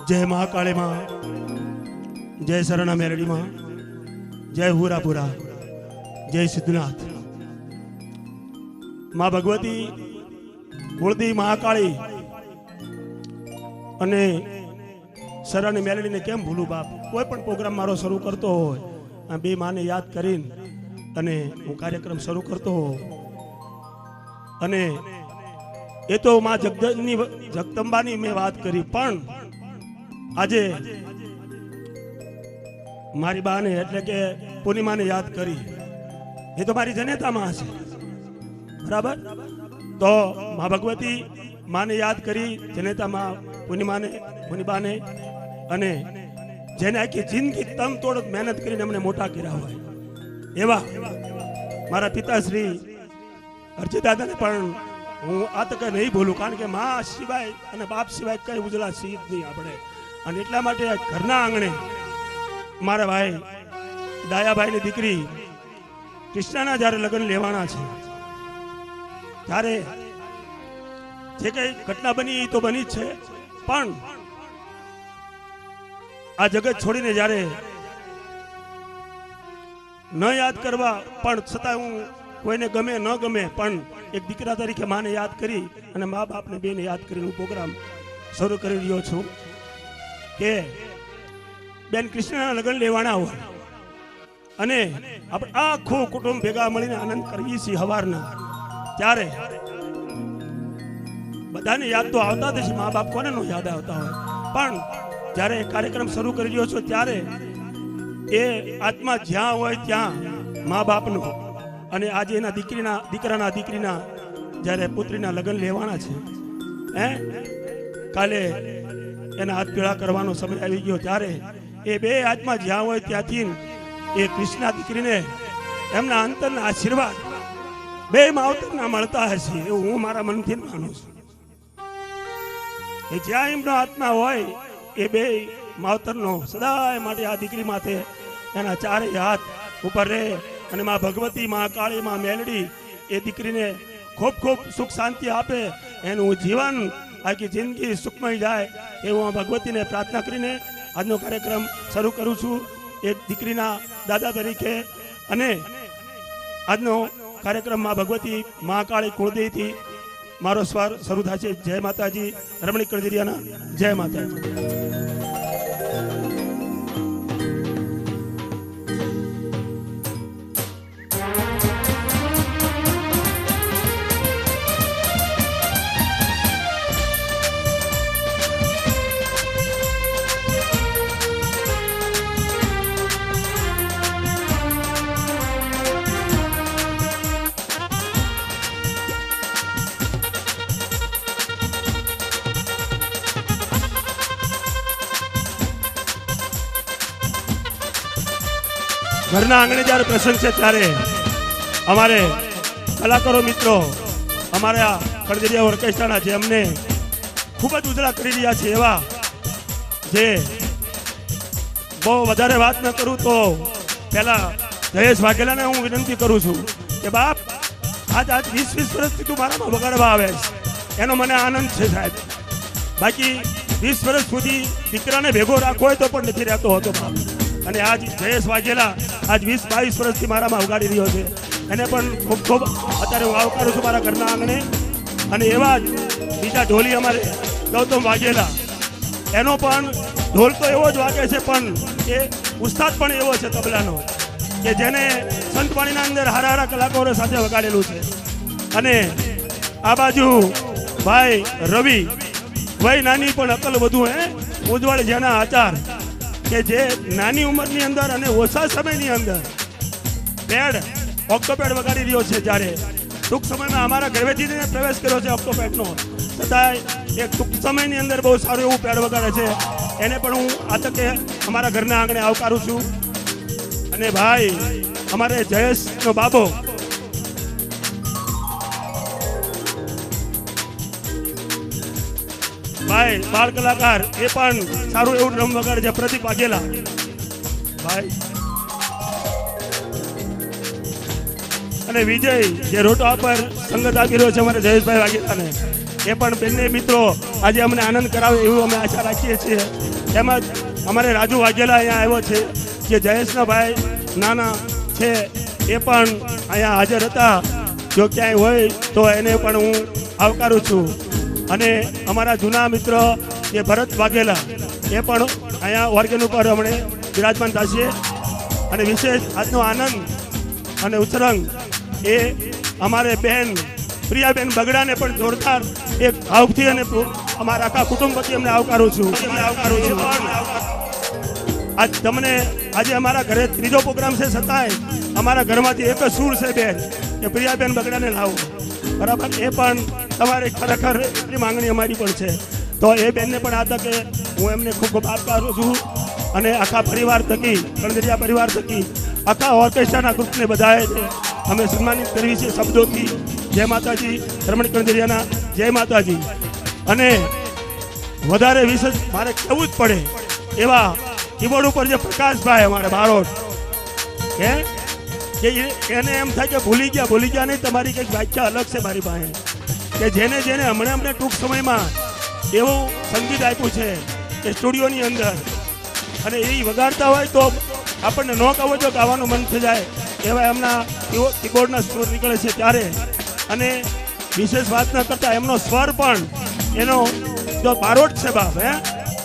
जय महाकाली मां, जय शरणा मेरड़ी मां, जय हुरापुरा, जय सिद्धनाथ। मां भगवती कुलदेवी महाकाली अने शरण मेलडी ने केम भूलू बाप। कोई पण प्रोग्राम मारो शुरू करतो होय आ बे माने याद करीने अने हूँ कार्यक्रम शुरू करतो हो अने ए तो मां जगदंबानी मैं बात करी पण आजे मारी बाने एटले के पूर्णिमा ने याद करी। ये तो मारी जनेता मां छे बराबर। तो मां भगवती मां ने याद करी, जनेता मां पूर्णिमा ने पूर्णिमा ने अने जेने आखी जिंदगी तम तोड़ मेहनत करीने अमने मोटा कर्या होय एवा मारा पिताश्री अर्जित दादा ने पण हूँ आ तक नहीं भूलू, कारण के मां सिवाय अने बाप सिवाय कई उजला सीध नहीं आपणे। अने એટલા માટે ઘરના આંગણે મારા ભાઈ ડાયાભાઈની દીકરી કૃષ્ણાના જ્યારે લગ્ન લેવાના છે ત્યારે જે કઈ ઘટના બની એ તો બની જ છે, પણ આ જગત છોડીને જ્યારે ન યાદ કરવા પણ છતાં હું કોઈને ગમે ન ગમે પણ એક દીકરા તરીકે માને યાદ કરી અને મા બાપને બેને યાદ કરીને હું પ્રોગ્રામ શરૂ કરી રહ્યો છું કે બેન કૃષ્ણના લગ્ન લેવાના હોય અને આપણે આખું કુટુંબ ભેગા મળીને આનંદ કરીએ છીએ સવારના, ત્યારે બધાને યાદ તો આવતા જ છે, મા બાપ કોને નો યાદ આવતા હોય, પણ જ્યારે કાર્યક્રમ શરૂ કરી રહ્યો છો ત્યારે એ આત્મા જ્યાં હોય ત્યાં મા બાપનો અને આજે એના દીકરાના દીકરીના જ્યારે પુત્રીના લગ્ન લેવાના છે હે કાલે એના હાથ પીળા કરવાનો સમય આવી ગયો, ત્યારે એ બે આત્મા જ્યાં હોય ત્યાંથી એ કૃષ્ણા દીકરીને એમના અંતરના આશીર્વાદ બે માવતરના મળતા હશે એવું હું મારા મનથી માનું છું। એ જ્યાં એમનો આત્મા હોય એ બે માવતરનો સદાય માટે આ દીકરી માથે એના ચારેય હાથ ઉપર રહે અને માં ભગવતી માં કાળી માં મેલડી એ દીકરીને ખૂબ ખૂબ સુખ શાંતિ આપે, એનું જીવન આખી જિંદગી સુખમય જાય એવું ભગવતીને પ્રાર્થના કરીને આજનો કાર્યક્રમ શરૂ કરું છું એક દીકરીના દાદા તરીકે। અને આજનો કાર્યક્રમમાં ભગવતી મહાકાળી કુળદેવીથી મારો સ્વાર શરૂ થાય છે। જય માતાજી, રમણીક કળજરિયાના જય માતાજી। ઘરના આંગણે જ્યારે પ્રસંગ છે ત્યારે અમારે કલાકારો મિત્રો અમારા કળજરિયા ઓર્કેસ્ટ્રાના જે અમને ખૂબ જ ઉજળા કરી રહ્યા છે એવા જે બહુ વધારે વાત ન કરું તો પહેલા જયેશ વાઘેલાને હું વિનંતી કરું છું કે બાપ આજ 20 વર્ષથી તું મારામાં વગાડવા આવે છે એનો મને આનંદ છે સાહેબ, બાકી 20 વર્ષ સુધી દીકરાને ભેગો રાખવો હોય તો પણ નથી રહેતો હતો બાપ। અને આજ જયેશ વાઘેલા આજ 20-22 વર્ષથી મારામાં ઉગાડી રહ્યો છે, એને પણ ખૂબ ખૂબ અત્યારે હું આવકારું છું મારા ઘરના આંગણે। અને એવા જ બીજા ઢોલી અમારે ગૌતમ વાઘેલા, એનો પણ ઢોલ તો એવો જ વાગે છે પણ એ ઉસ્તાદ પણ એવો છે તબલાનો કે જેને સંતવાણીના અંદર હારા હારા કલાકારો સાથે વગાડેલું છે। અને આ બાજુ ભાઈ રવિ વય નાની પણ અકલ વધુ હે ઉજવાળ જેના આચાર કે જે નાની ઉંમરની અંદર અને ઓછા સમયની અંદર પેડ ઓક્ટોપેડ વગાડી રહ્યો છે, જ્યારે ટૂંક સમયમાં અમારા ઘરેથી પ્રવેશ કર્યો છે ઓક્ટોપેડનો, છતાંય એક ટૂંક સમયની અંદર બહુ સારું એવું પેડ વગાડે છે, એને પણ હું આ તકે અમારા ઘરના આંગણે આવકારું છું। અને ભાઈ અમારે જયેશનો બાબો ભાઈ બાળ કલાકાર એ પણ સારું એવું ડ્રમ વગાડે છે, પ્રદીપ વાઘેલા ભાઈ અને વિજય જે રોટવા પર સંગત આપી રહ્યો છે અમારે જયેશભાઈ વાઘેલાને, એ પણ બંને મિત્રો આજે અમને આનંદ કરાવે એવું અમે આશા રાખીએ છીએ. તેમજ અમારે રાજુ વાઘેલા અહીંયા આવ્યો છે, જે જયેશના ભાઈ નાના છે એ પણ અહીંયા હાજર હતા. જો ક્યાંય હોય તો એને પણ હું આવકારું છું. અને અમારા જૂના મિત્ર જે ભરત વાઘેલા એ પણ અહીંયા ઓર્ગેન ઉપર અમને બિરાજમાન થશે. અને વિશેષ આજનો આનંદ અને ઉત્સરંગ એ અમારે બહેન પ્રિયાબેન બગડાને પણ જોરદાર એક ભાવથી અને અમારા આખા કુટુંબ વતી અમને આવકારું છું. આજ તમને આજે અમારા ઘરે ત્રીજો પ્રોગ્રામ છે, છતાંય અમારા ઘરમાંથી એક જ સૂર છે બેન કે પ્રિયાબેન બગડાને લાવો. બરાબર, એ પણ તમારે ખરેખર એટલી માંગણી અમારી પણ છે. તો એ બેનને પણ આ તકે હું એમને ખૂબ ખૂબ આભારું છું. અને આખા પરિવાર થકી, કણદરિયા પરિવાર થકી આખા ઓર્કેસ્ટ્રાના ગ્રુપને બધાએ અમે સન્માનિત કરવી છે શબ્દોથી. જય માતાજી, રમણી કણદરિયાના જય માતાજી. અને વધારે વિશેષ મારે કહેવું જ પડે એવા કીબોર્ડ ઉપર જે પ્રકાશભાઈ અમારે બારોટ કે એને એમ થાય કે ભૂલી ગયા નહીં. તમારી કંઈક વ્યાખ્યા અલગ છે મારી પાસે, કે જેને હમણાં ટૂંક સમયમાં એવું સંગીત આપ્યું છે કે સ્ટુડિયોની અંદર, અને એ વગાડતા હોય તો આપણને ન ગાવો જો ગાવાનું મન થઈ જાય એવા એમના કીબોર્ડના સ્વર નીકળે છે ત્યારે. અને વિશેષ વાત ન કરતા એમનો સ્વર પણ એનો જો બારોટ છે બાપ,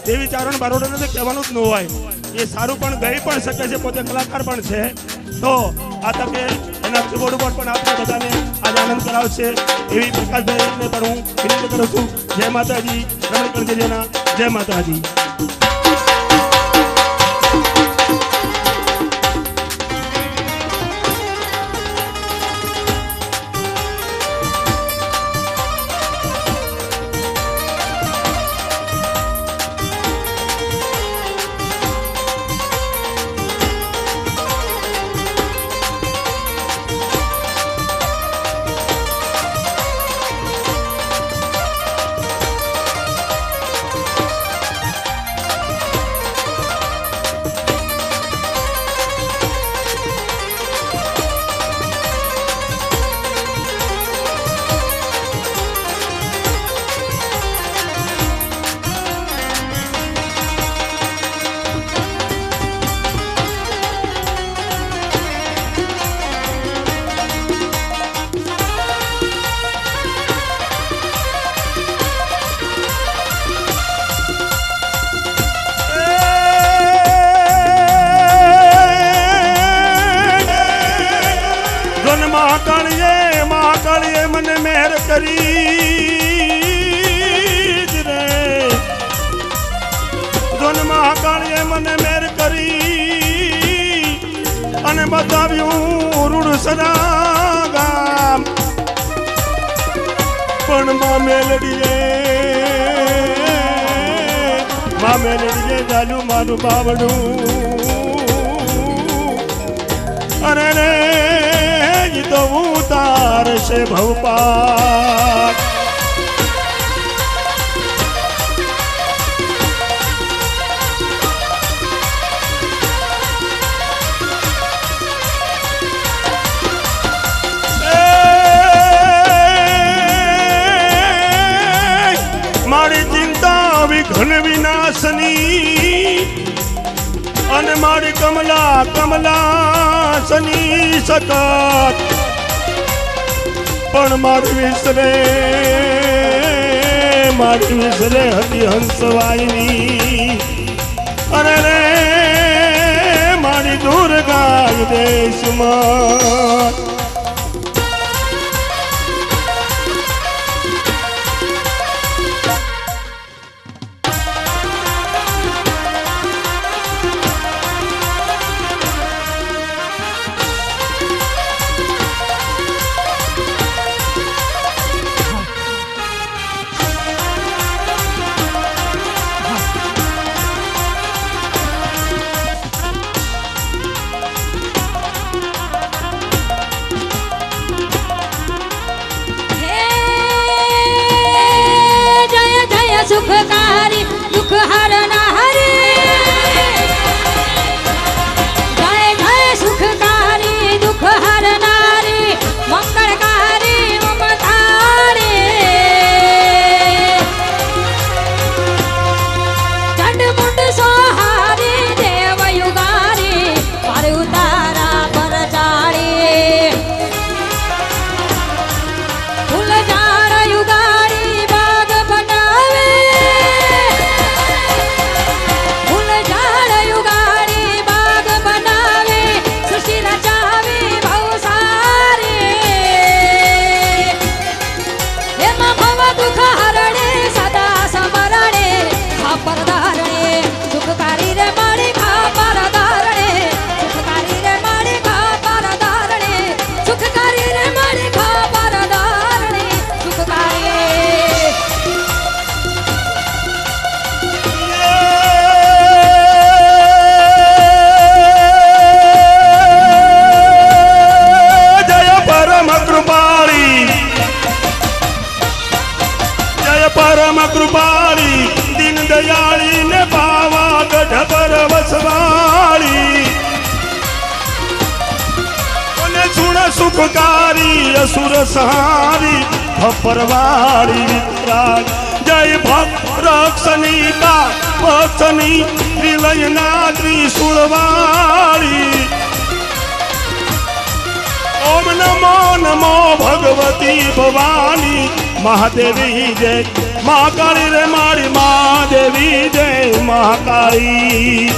દેવી ચારણ બારોટ નથી કહેવાનું જ ન હોય. એ સારું પણ ગાઈ પણ શકે છે, પોતે કલાકાર પણ છે. તો આ તકે એના કીબોર્ડ ઉપર પણ આપણે બધાને આજે આનંદ કરાવશે એવી પ્રકાશભાઈને પણ હું વિનંતી કરું છું. જય માતાજી, રમણી કણદરિયાના જય માતાજી. મહાકાળીએ મને મહેર કરી રે, જોન મહાકાળીએ મને મહેર કરી અને બતાવ્યું રૂડ સદા ગામ. પણ માં મેલડીએ જાલ્યું મારું બાવડું. અરે રે તો ઉતારશે ભવપાત. મારી ચિંતા વિઘ્ન વિનાશની અને મારી કમલા સની સકત, પણ મારી વિસરે હતી હંસવાઈની. અરે રે મારી દુર્ગા દેશમાં कृपाली दीन दयाली ने पावागढ़ पर वसवाली सुन सुखकारी असुर सहारी भपरवारी वितराग जय भक्त रक्षणी का भक्षणी त्रिलयना त्रिशूलवारी ओम नमो नमो भगवती भवानी महादेवी जय महाकाली रे मारी महादेवी जय महाकाली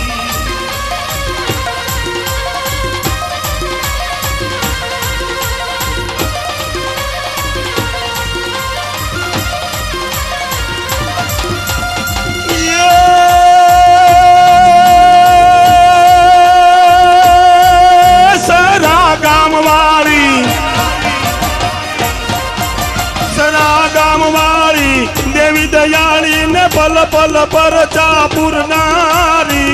देवी दयाली ने पल पल पर चापुर नारी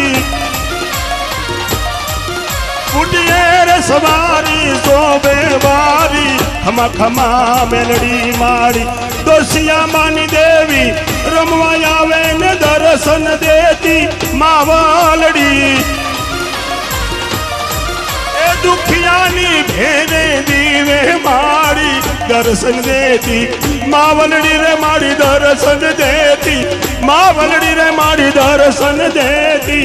उठिए रे सवारी सोबे बारी खमा खमा मेलड़ी मारी दोसिया मानी देवी रमवा आवे ने दर्शन देती मावलड़ी दुखियानी भेरे दीवे मारी दर्शन देती मावलड़ी रे मारी दर्शन देती मावलड़ी रे मारी दर्शन देती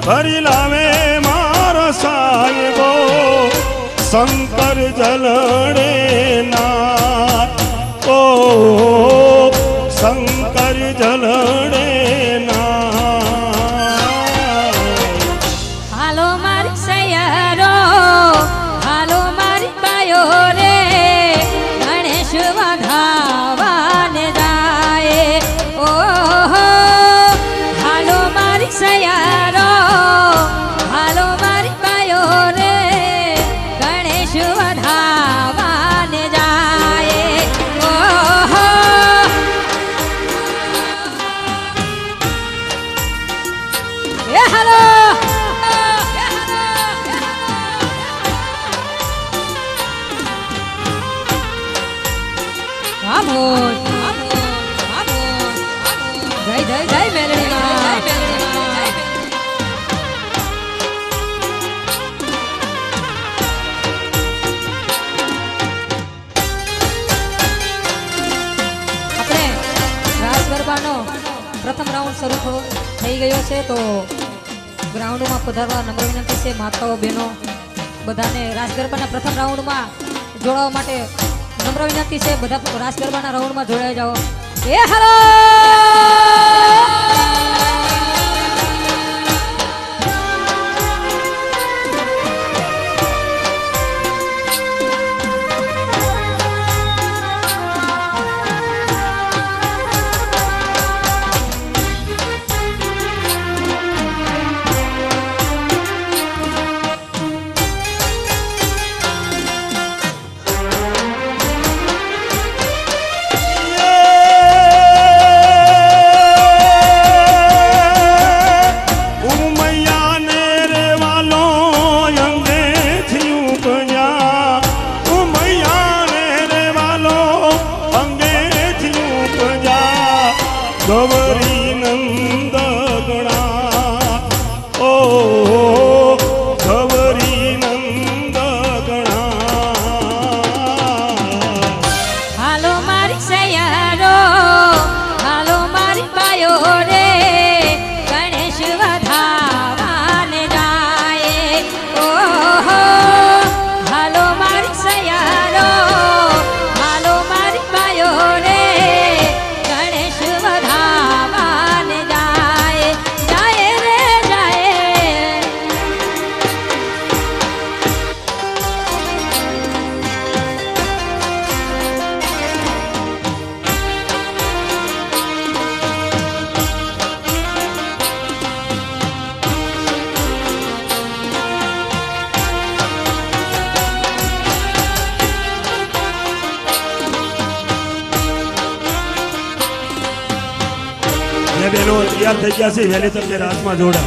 भरी लावे मारो साहिबो शंकर जलड़े ना ओ शंकर जलड़े ना हालो मारी सयारो हालो मारी पायो रे गणेश वधावाने जाए ओ हालो मारी सयारो हालो मारी पायो रे गणेश वधावाने जाए ओ આવી ગયો છે તો ગ્રાઉન્ડમાં પધારવા નમ્ર વિનંતી છે માતાઓ બહેનો બધાને રાસ ગરબાના પ્રથમ રાઉન્ડમાં જોડાવા માટે નમ્ર વિનંતી છે બધા રાસ ગરબાના રાઉન્ડમાં જોડાઈ જાઓ એ હાલો ગૌરી નંદ ગણા ઓ ગૌરી નંદ ગણા હાલો મારી સૈયારો હાલો મારી બાયો રે ગણેશ વધાવાને જાય ઓહો હાલો મારી સૈયારો હાલો મારી બાયો રે ગણેશ વધાવાને જાય જાય રે જાય જે બહેનો તૈયાર થઈ ગયા છે વહેલી તકે રાસમાં જોડા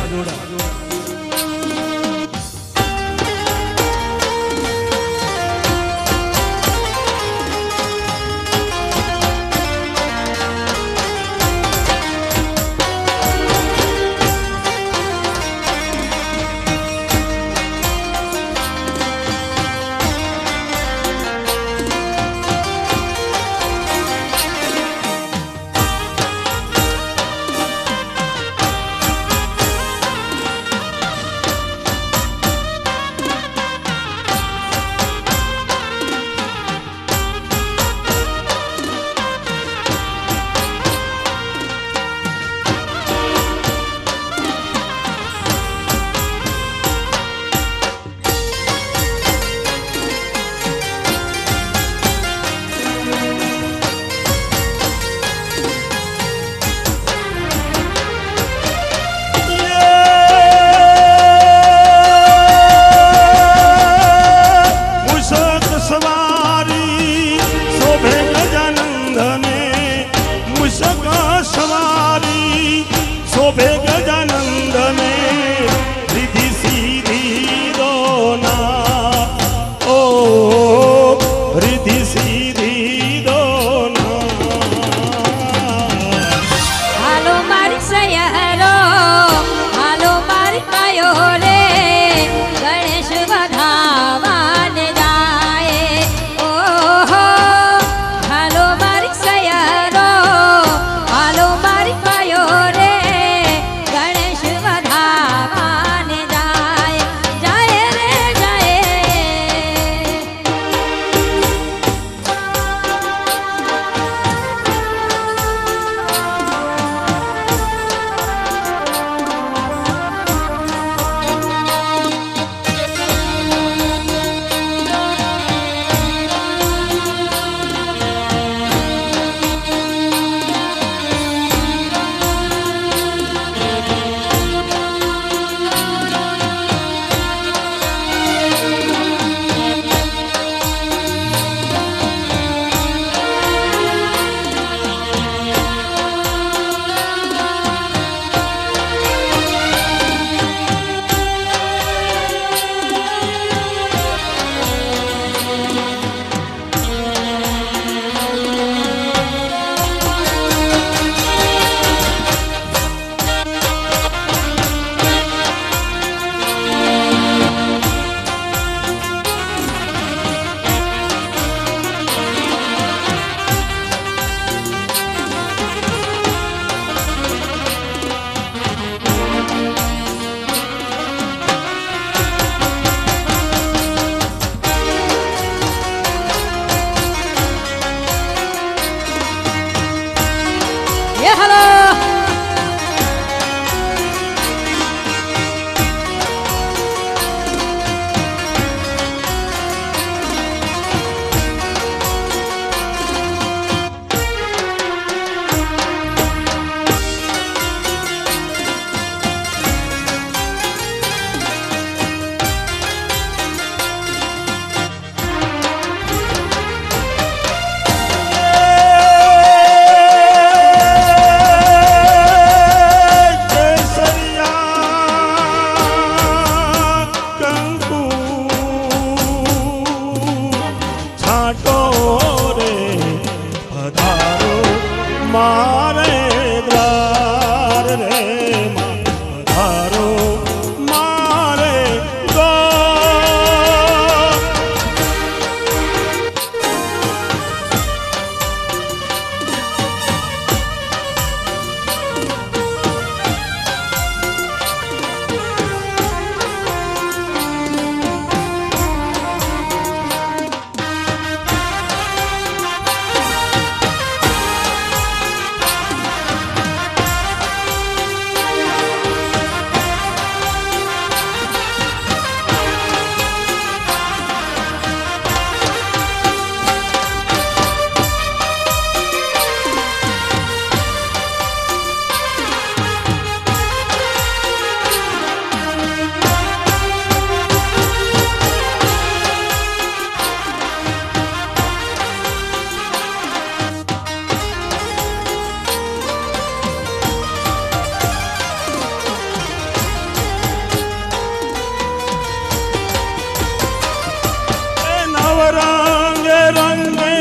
रंगे रंगे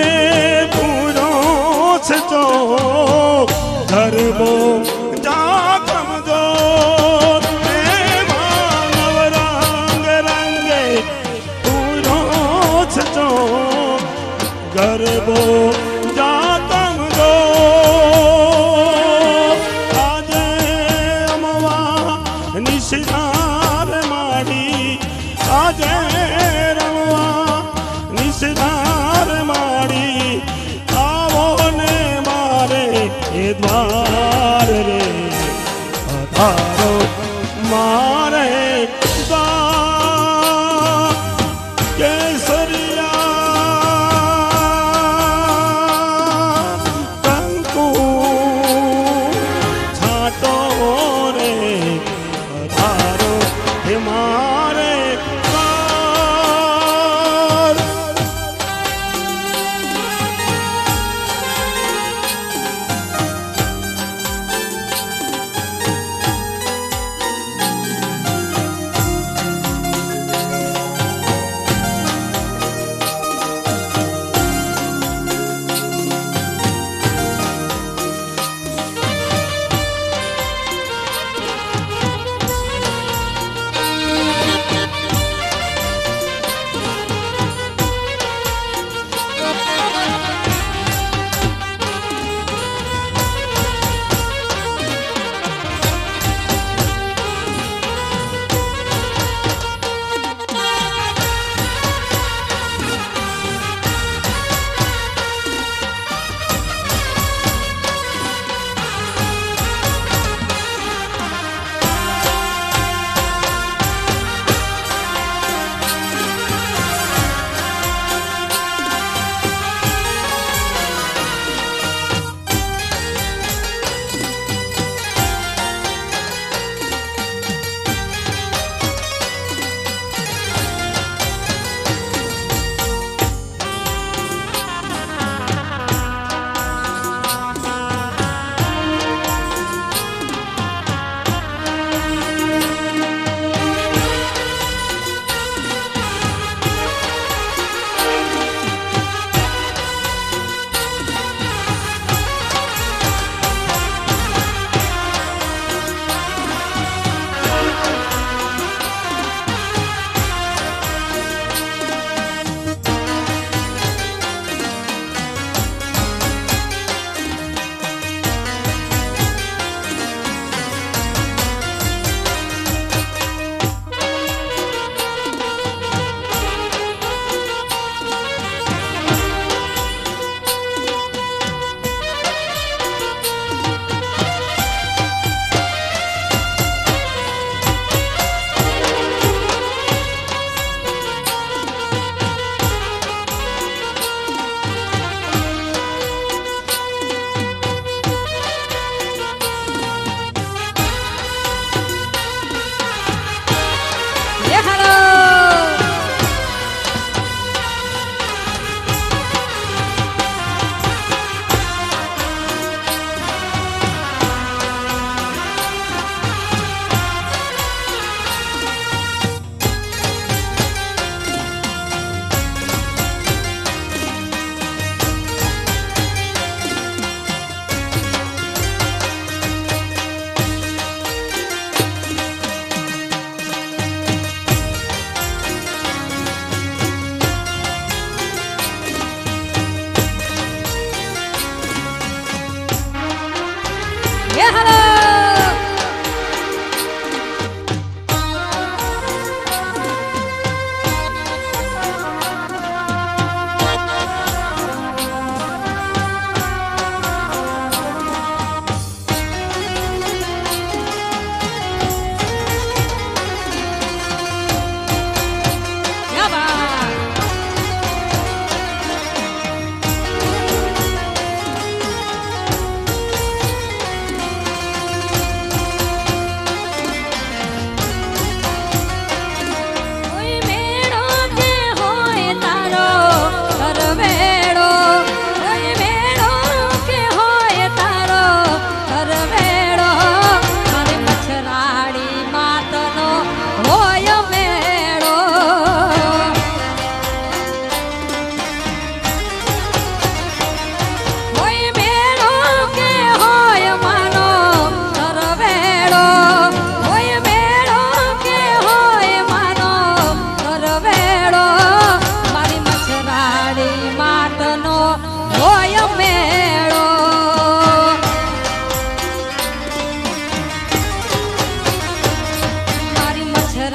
पूरो छो गरबो जा कमजो मानव रंगे रंगे पूरो छो गरबो जा कमजो आजे अमवा निशिनार माड़ी आजे रमवा निशिनार माड़ी आवो ने मारे ए द्वार रे पधारो मारे द्वार केसरिया कंकु छाटो रे पधारो हे मारे द्वार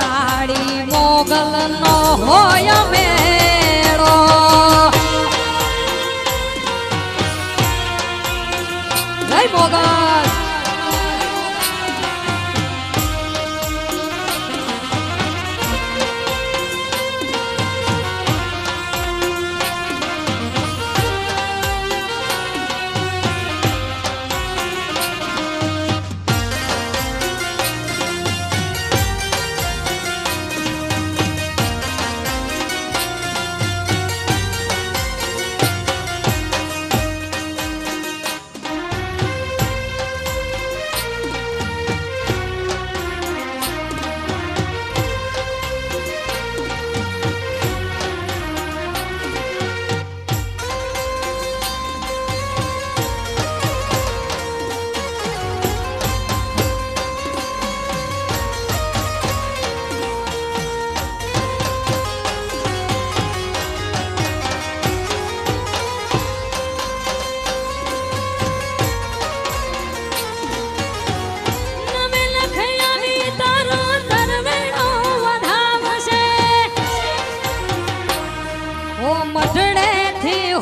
મચ્છરાડી મોગલ નો હોય મેળો જય મોગલ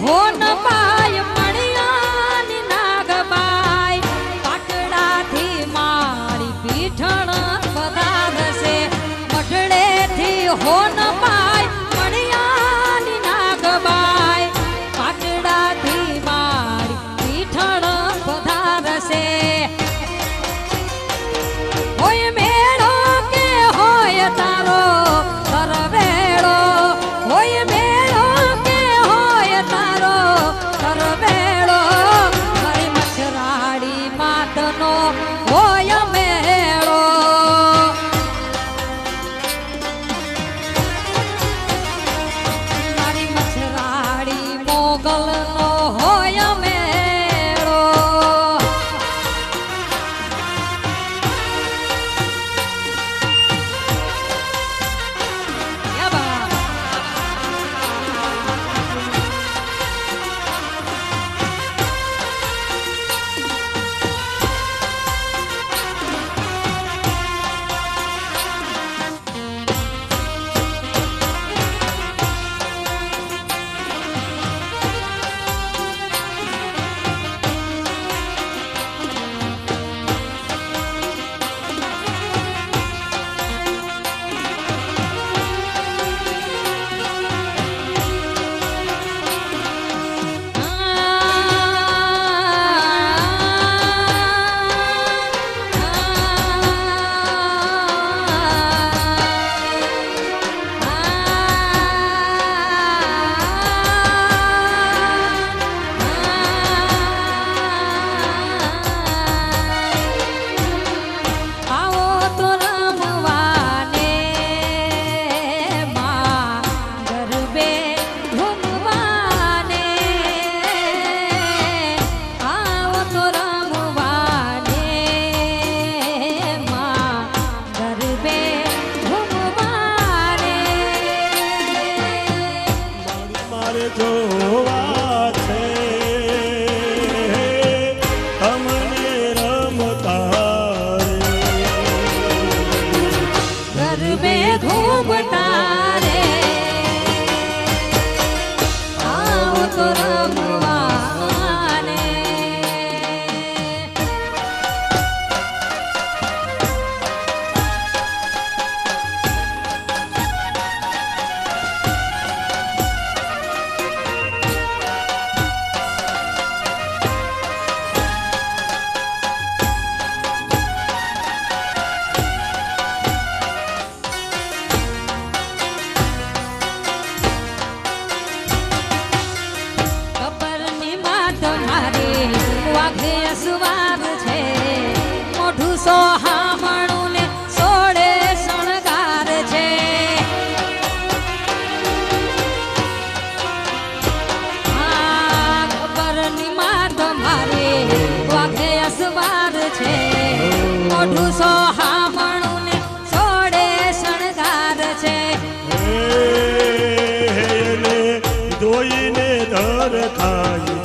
હો ન પાય મણિયાની નાગબાઈ પાટડાથી મારી પીઠણ પધારશે મઢડેથી હો ન પાય મણિયાની નાગબાઈ પાટડાથી મારી પીઠણ પધારશે હોય મેળો કે હોય તારો કરવેળો હોય મેળો કે હોય તારો કરવેળો મારી મચ્છરાડી માતનો હોય મેળો મારી મચ્છરાડી મોગલનો હોય મેળો જોવા છે તમને રમતા ગરબે ઘૂમતા રે આવો તો રમવાને સુવાર છે મોઢું સોહામણું ને સોળે શણગાર છે ખબરની માં તમારે વાઘે અસવાર છે મોઢું સોહામણું ને સોળે શણગાર છે જોઈને ધર ખાઈ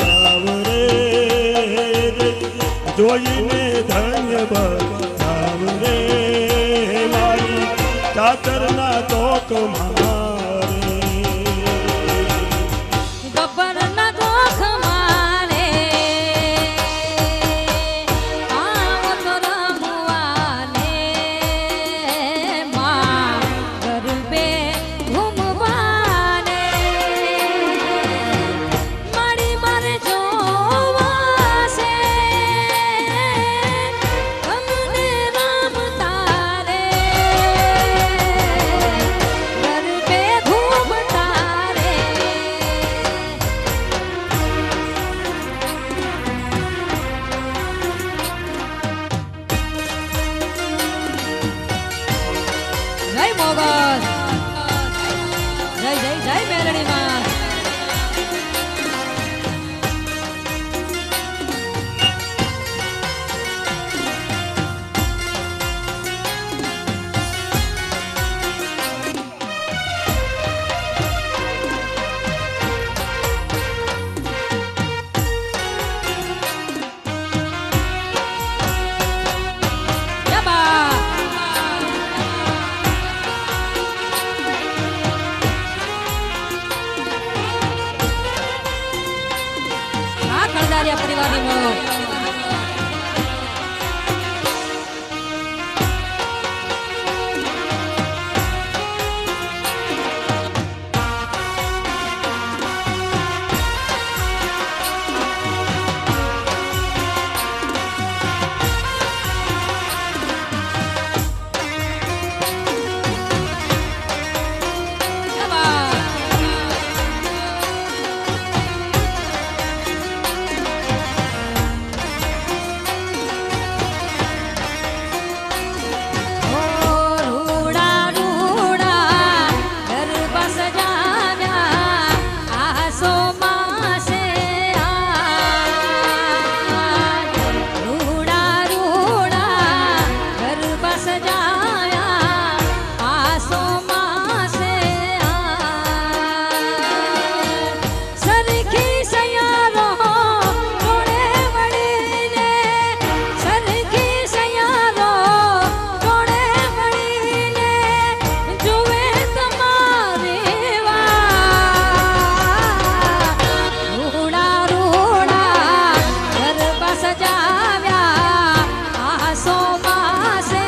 જોઈને ધન્ય બતાવ રે મારી ખાતરના તોક મારે ગબ્બરના દોખ મારે આવો તો રમવાને માં ગરબે ઘૂમવાને મારી મારે જોવાશે અમને રમતા રે ગરબે ઘૂમતા રે જય મોગલ જય જય જય મેલડી માં યાબા આ કળદારિયા પરિવારની મોળો રૂડા રૂડા ગરબા સજાવ્યા આસો માસે રૂડા રૂડા ગરબા સજાવ્યા આસો માસે સરખી સૈયારો જોડે વળીને સરખી સૈયારો જોડે વળીને જુએ તમારે રૂડા રૂડા ગરબા સજાવ્યા આસો માસે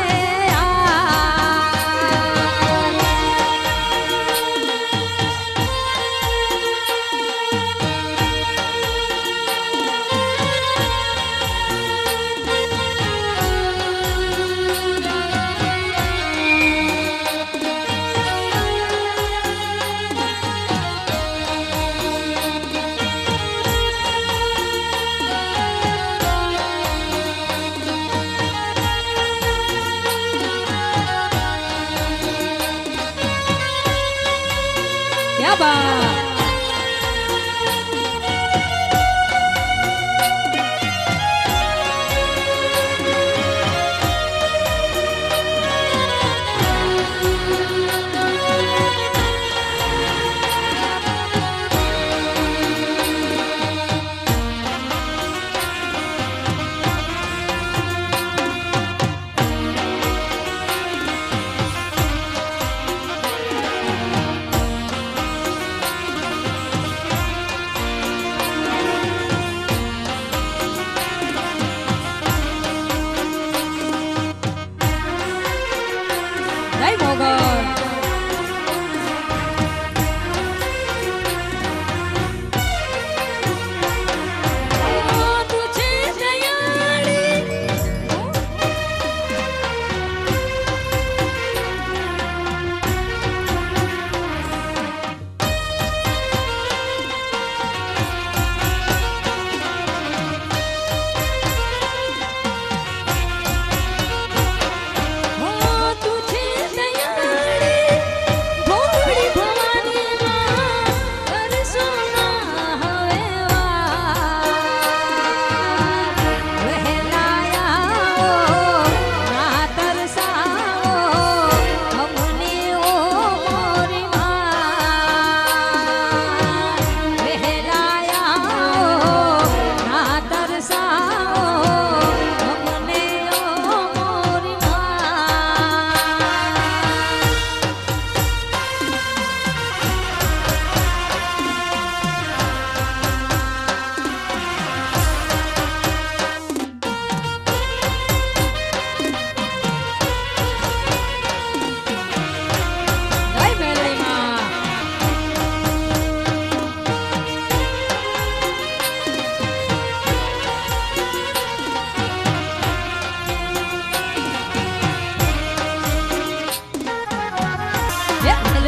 યાબા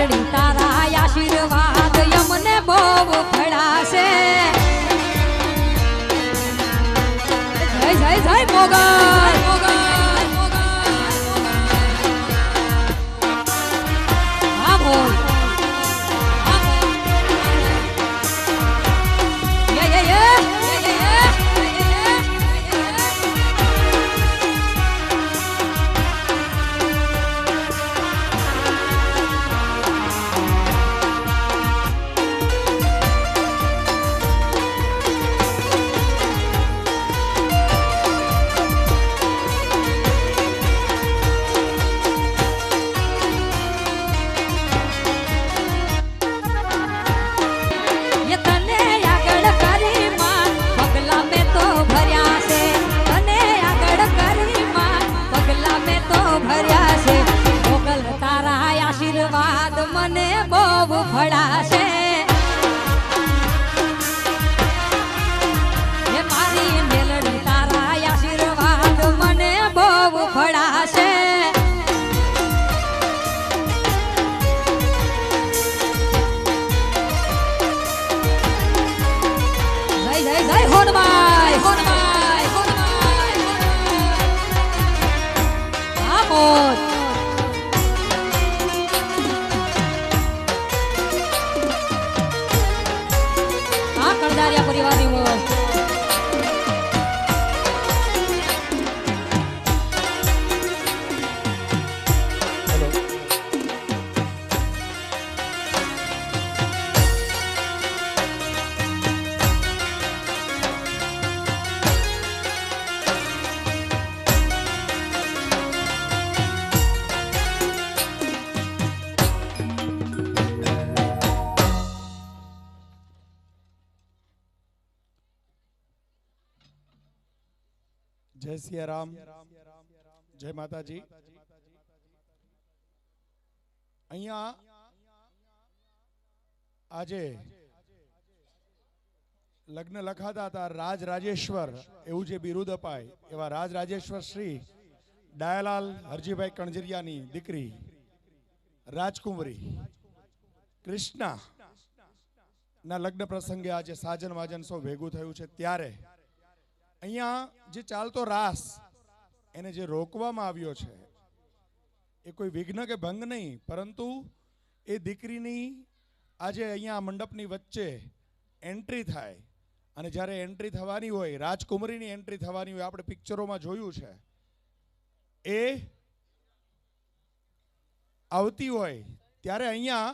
મેલડી તારા આશીર્વાદ યમને બહુ ફળાશે જય જય જય મોગલ હા બોલ આશીર્વાદ મને બહુ ફળાશે હે મારી મેલડી તારા આશીર્વાદ મને બહુ ફળાશે જય જય જય હોનમાય હોનમાય હોનમાય આમોદ કણદારિયા પરિવારની મોજ જય સિયારામ જય માતાજી અહીંયા આજે લગ્ન લખાતા હતા રાજ રાજેશ્વર એવું જે બિરુદ અપાય એવા રાજ રાજેશ્વર શ્રી ડાયાલાલ હરજીભાઈ કણજરિયાની દીકરી રાજકુંવરી કૃષ્ણા ના લગ્ન પ્રસંગે આજે સાજન વાજન સૌ ભેગું થયું છે ત્યારે અહીંયા જે ચાલતો રાસ એને જે રોકવામાં આવ્યો છે એ કોઈ વિઘ્ન કે ભંગ નહીં પરંતુ એ દીકરીની આજે અહીંયા મંડપની વચ્ચે એન્ટ્રી થાય અને જ્યારે એન્ટ્રી થવાની હોય રાજકુમારીની એન્ટ્રી થવાની હોય આપણે પિક્ચરોમાં જોયું છે એ આવતી હોય ત્યારે અહીંયા